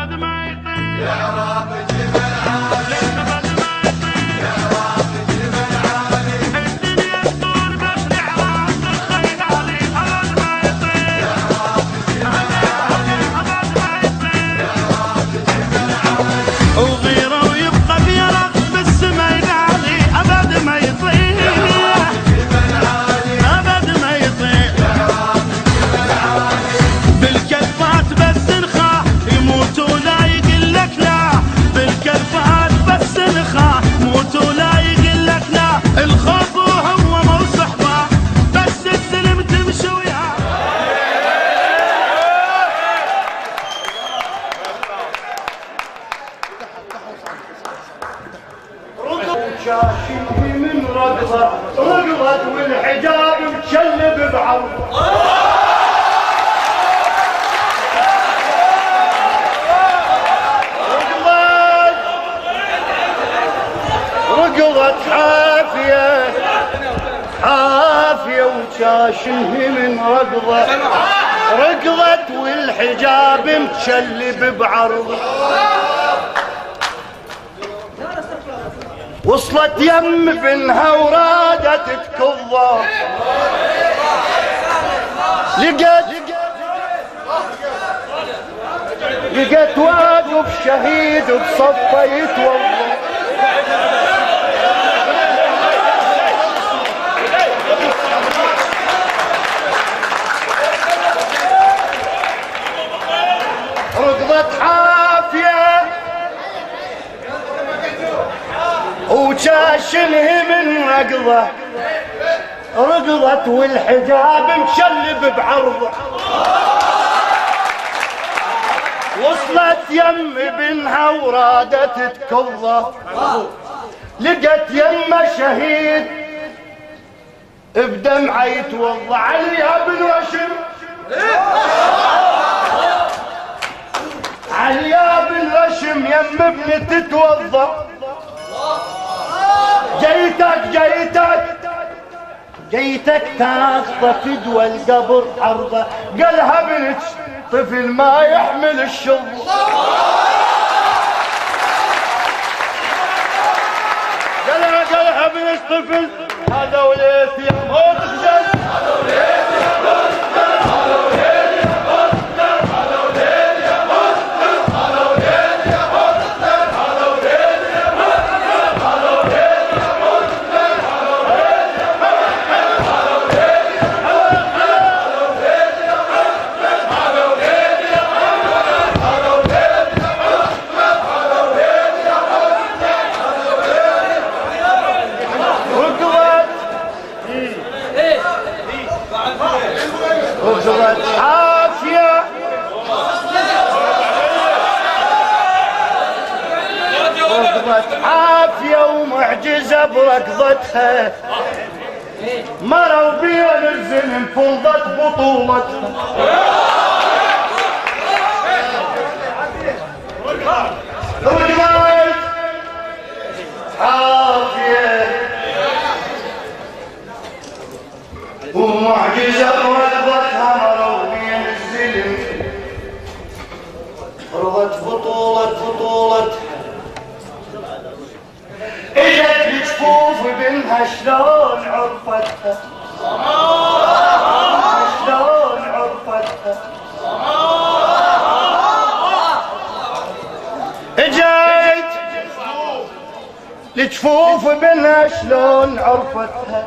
ابد ما يطير يا رب جبل عالي ابد ما يطير يا رب جبل عالي الدنيا تدور بس لحراس الخيالي ابد ما يطير يا رب جبل عالي ابد ما يطير يا رب جبل عالي وغيره ويبقى بيرق بالسما يغالي ابد ما يطير ابد ما يطير بالكلفات بس نخاف يموت ولا يقول لك لا بالكلفات بس نخاف موت ولا يقول لك لا الخوف وهو مو صحبه بس السلم تمشي وياه شاشي من رقضة رقضت والحجاب متشلب بعرض رقضت حافية حافية وشاشيه من رقضة رقضت والحجاب متشلب بعرض وصلت يم بنها ورادت تكظه لقيت واقف شهيد بصفه يتوضا ركضت حافيه وشاشنه من رقضه رقضت والحجاب مشلب بعرضه وصلت يم بنها ورادت تكظه لقت يمه شهيد بدمعه يتوضا علي بن رشم علي بن رشم يم ابن تتوضا جيتك تاخذ فدوى القبر عرضه قالها بنت طفل ما يحمل الشظ قالها بنت طفل هذا وليت يا موت خجل هذا وليت يا موت هذا وليت يا موت هذا وليت يا موت هذا وليت يا موت هذا وليت يا موت هذا وليت يا موت رقضت عافية رقضت عافية ومعجزة بركضتها مروا بين الزلم فضت بطولتها رقضت عافية ومعجزة بركضتها مروا بين الزلم رضت بطولة اجت لجفوف بنها شلون عرفتها شلون عرفتها اجت لجفوف بنها شلون عرفتها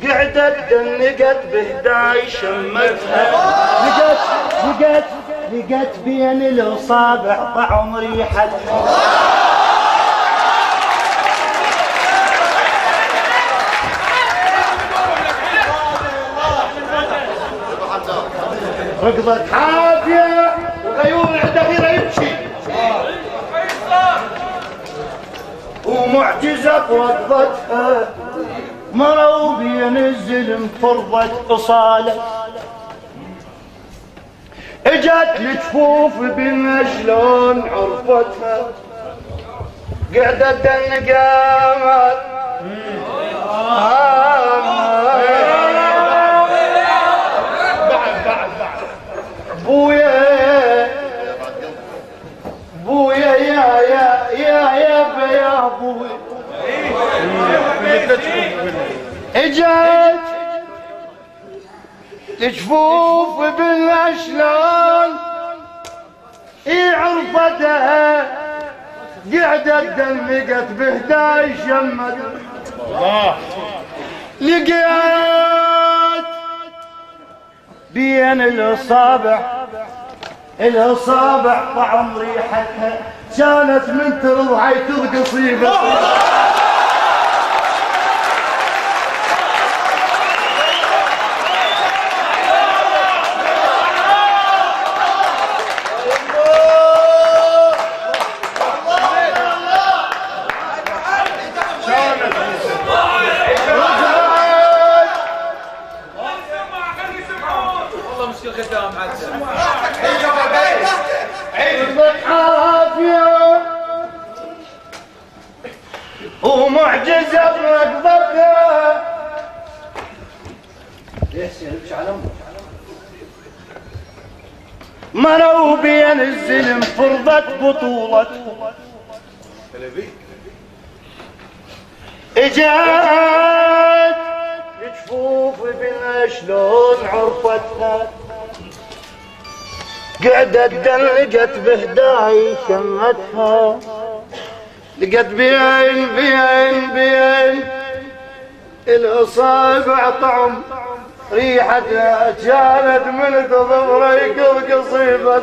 قعدت دنقت بهداي شمتها لقت بين الاصابع طعم ريحتها ركضت حافية وغيور عنده غيره يمشي ومعجزة بركضتها مروا بين الزلم فرضت اصالة اجت لجفوف بنا شلون عرفتها قعدت النقامات ابويا ابوي اجت جفوف ابنها شلون عرفتها قعدت دلقت بهداي شمت لقيت بين الاصابع طعم ريحتها كانت من ترضعي ترقصي بس ومعجزة بركضتها مروا بين الزلم فرضت بطولة اجت جفوف ابنها شلون عرفتها قعدت دلقت بهداي شمتها لقت بين الاصابع طعم ريحتها كانت من تضبر يقصيبة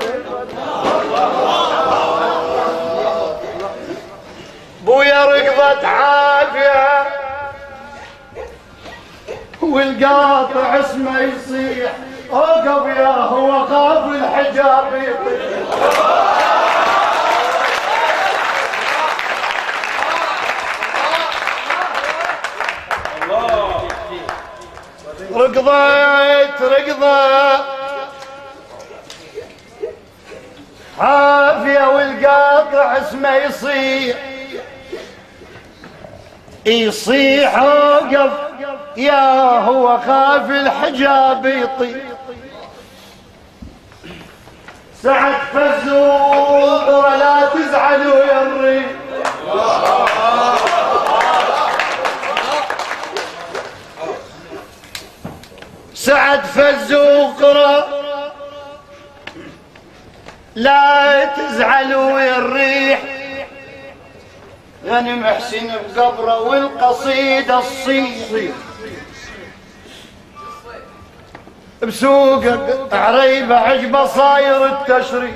بويا ركضت عافية والقاطع اسمه يصيح اوقف يا هو خاف الحجاب يطيح ركضت عافية والقاطع اسمه يصيح اوقف يا هو خاف الحجاب يطيح سعد فزوق ولا تزعلوا يا الريح سعد فزوق لا تزعلوا يا الريح غنم حسين بقبره والقصيدة الصيح بسوق عريبة عجبة صاير التشريح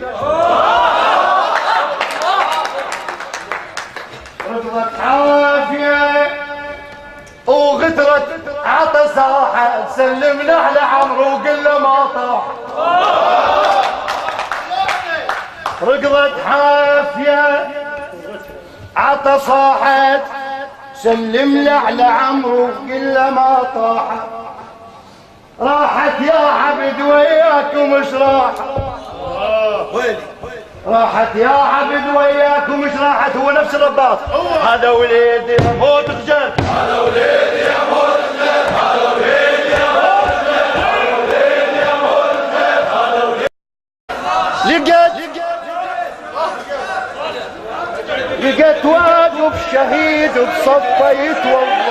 ركضت عافية وغترت عطى ساحة سلمنا على عمرو وقلنا ما طاح ركضت حافية عطى صاحت سلمنا على عمرو وقلنا ما طاح راحت يا عبد وياكم مش راحت راحت يا عبد وياكم مش راحت هو نفس الرباط هذا وليدي يا موت خجل هذا وليدي يا موت خجل هذا وليدي يا موت خجل هذا وليدي يا موت خجل هذا وليدي لقيت واقف شهيد بصفه يتوضا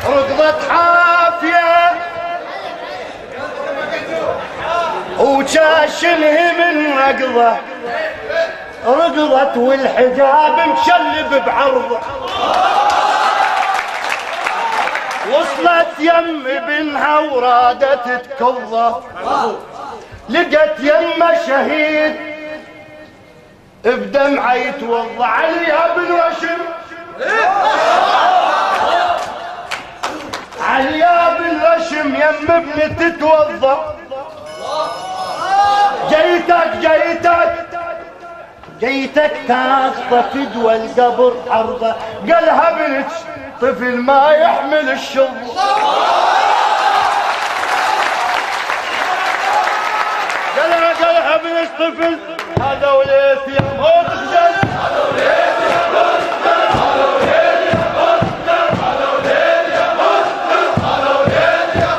ركضت حافية وشاشنه من ركضة ركضت والحجاب مشلب بعرضه وصلت يم ابنها ورادت تكظه لقت يمه شهيد بدمعه يتوضا عليها بن رشم عليا بالرشم يم ابني تتوضا جيتك تاخذ فدوى القبر عرضه قالها بنت طفل ما يحمل الشظ قالها بنت طفل هذا وليتي يا موت خجل هذا وليتي يا موت خجل هذا وليتي يا موت خجل هذا وليتي يا موت خجل هذا وليتي يا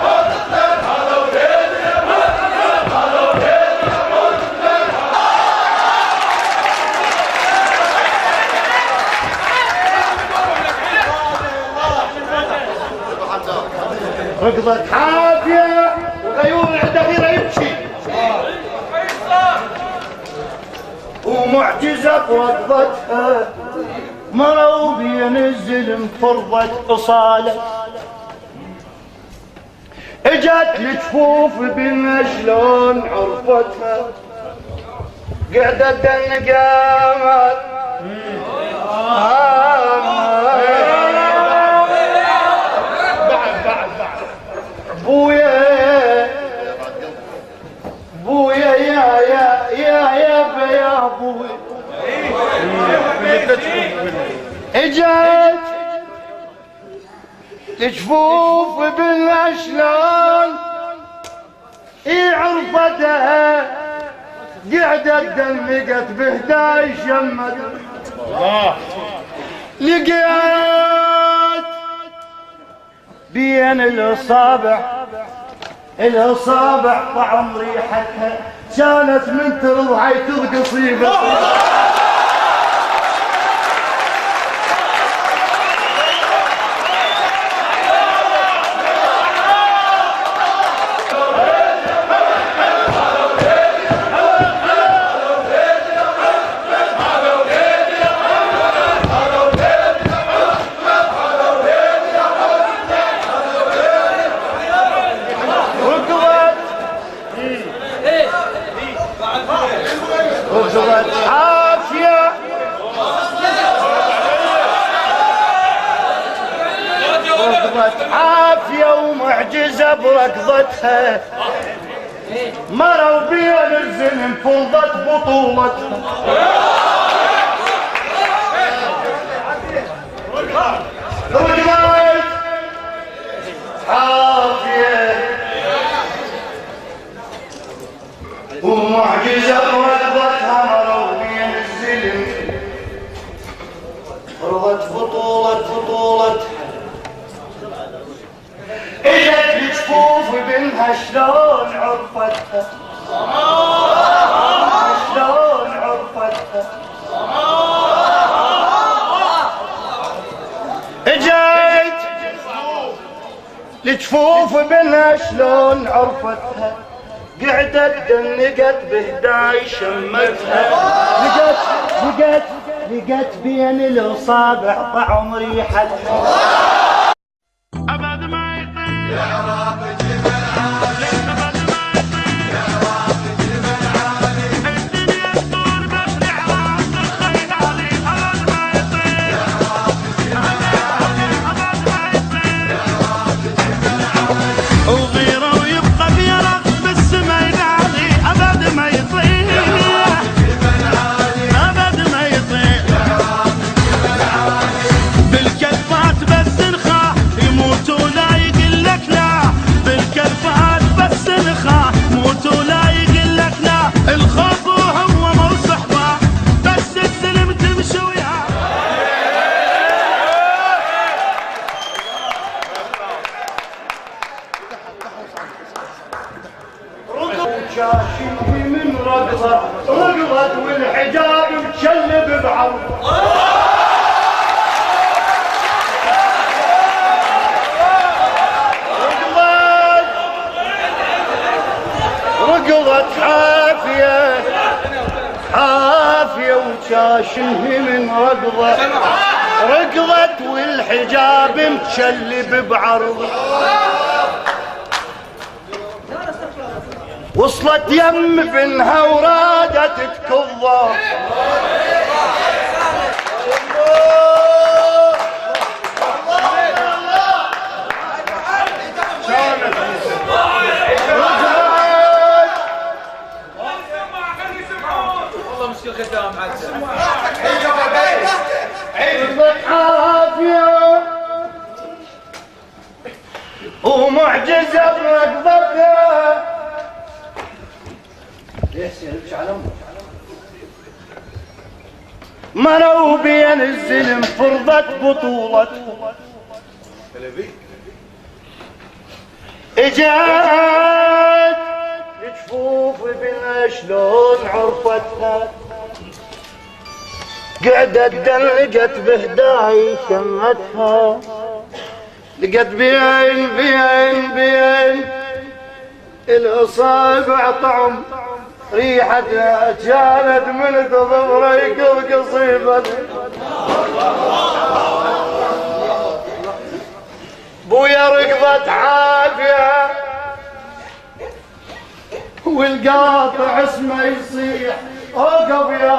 ركضت حافية وغيور دغيرة يبكي ومعجزة بركضتها مروا بين الزلم فرضت أصالة اجت الجفوف بنا شلون عرفتها قعدت النقامات بويا بويا يا بويا اجت الجفوف بالاشلون عرفتها قعدت دلقت بهداي شمت لقيت بين الاصابع طعم ريحتها كانت من ترضعي ترقصي ركضت حافية ركضت حافية ومعجزة بركضتها مروا بين الزلم فضت بطولتها ركضت حافية ومعجزة بركضتها مروا بين الزلم فرضت بطولتها اجت الجفوف بنها شلون عرفتها شلون عرفتها اجت الجفوف بنها شلون عرفتها قعدت دنقت بهداي شمتها لقت بين الاصابع طعم ريحتها أبد ما يطير يا رب جبل عالي أبد ما يطير يا رب جبل عالي الدنيا تدور بس لحظة الخيل علي أبد ما يطير يا رب جبل عالي أبد ما يطير يا رب جبل عالي وغيره ويبقى بيرق بالسما ينعلي أبد ما يطير يا رب جبل عالي أبد ما يطير يا رب جبل عالي بالكلفات بس نخاف يموت ولا يقول لك لا بالكلفات بس نخاف موت ولا يقول لك لا الخوف هو مو صحبه بس السلم تمشي وياه شاشي من رقضت والحجاب متشلب بعرض رقضت حافية وشاشنه من رقضت والحجاب متشلب بعرض وصلت يم بنها ورادت تكظى ومعجزة بركضتها مروا بين الزلم فرضت بطولتها اجت جفوف بنا شلون عرفتها قعدت دلقت بهداي شمتها لقد بين الأصابع طعم ريحتها كانت من تضريك القصيبة. بويا ركضت عافية والقاطع اسمه يصيح اوقف يا